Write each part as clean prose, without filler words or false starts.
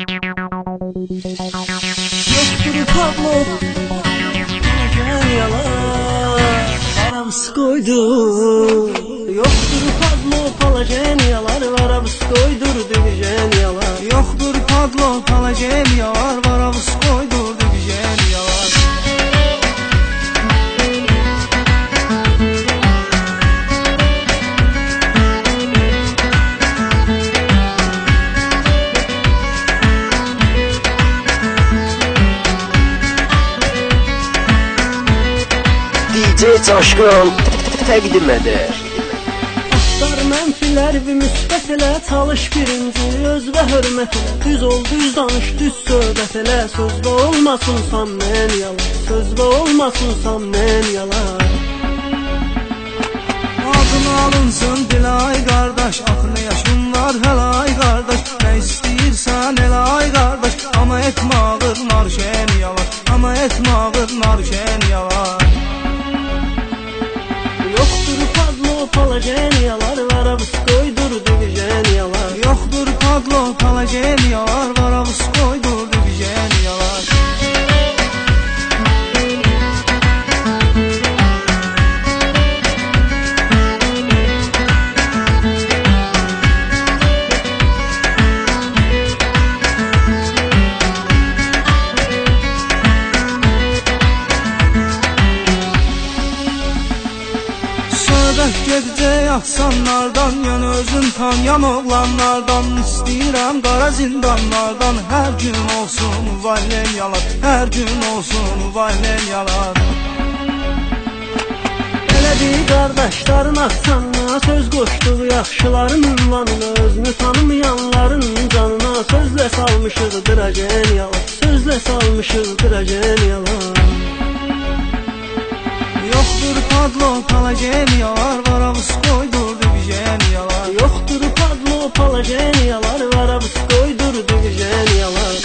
Yoktur Pablo Palageniyalar Arabs koydur. Yoktur Pablo Palageniyalar Arabs koydur divijeniyalar. Yoktur Pablo Palageniyalar Arabs koydur divijeniyalar. DJ Coşkun təqdim edir. Axtar mənfilər və müsbət elə, çalış birinci öz və hörmət elə. Düz ol, düz danış, düz söhbət elə. Sözdə olmasın səndən yalan, sözdə olmasın səndən yalan. Adını alınsın dilay qardaş, axı nə yaşın var həlay qardaş. Nə istəyirsən elay qardaş, amma etmə ağır narşeniyalar, amma etmə ağır narşeniyalar. Yoktur Pablo Palageniyalar Arabs koydur divijeniyalar. Yoktur Pablo Palageniyalar Arabs koydur divijeniyalar. Gedəcək axsanlardan, yəni özün tanıyan oğlanlardan. İstəyirəm qara zindanlardan, hər gün olsun valeniyalar, hər gün olsun valeniyalar. Elədir qardaşların axsanına, söz qoşduq yaxşıların ünvanına. Özünü tanımayanların canına, sözlə salmışıq drageniyalar, sözlə salmışıq drageniyalar. Yoktur Pablo Palageniyalar Arabs koydur divijeniyalar. Yoktur Pablo Palageniyalar Arabs koydur divijeniyalar.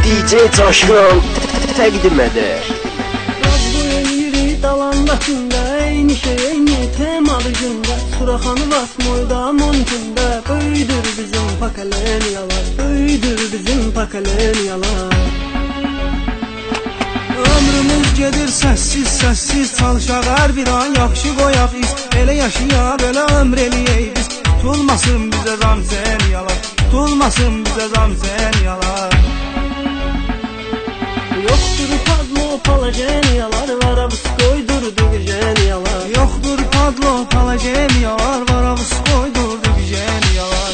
DJ Coşkun təqdim edir. Dalandaşında eyni şey eyni temalı gündə. Suraxanı basmoyda montunda. Böyüdür bizim pakaleniyalar, böyüdür bizim pakaleniyalar. Ömrümüz gedir səssiz səssiz, çalışaq hər bir an yaxşı qoyaq iz. Elə yaşayaq elə ömr eləyək biz. Tutulmasın bizə zamseniyalar, tutulmasın bizə zamseniyalar. Yoktur Pablo Palageniyalar Arabs koydur divijeniyalar. Yoktur Pablo Palageniyalar Arabs koydur divijeniyalar.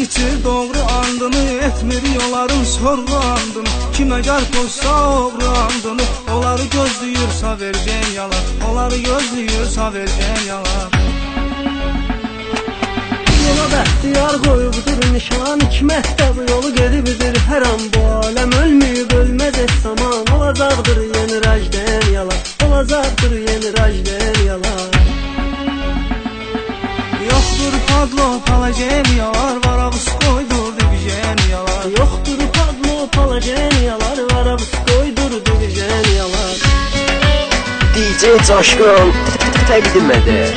İçir doğru andını, etmir yolların sorgu andını. Kimə gəl pozsa oğru andını, onları gözləyirsə vercən yalar, onları gözləyirsə vercən yalar. Yola bəxtiyar qoyubdur nişan, hikmətdə bu yolu gedibdir hər an. Bu aləm ölməyib ölməz et zaman, olacaqdır yeni rajdən yalar, olacaqdır yeni rajdən yalar. Yoktur Pablo Palageniyalar Arabs koydur divijeniyalar. Yoktur Pablo Palageniyalar Arabs koydur divijeniyalar. DJ Coşkun təqdim edir.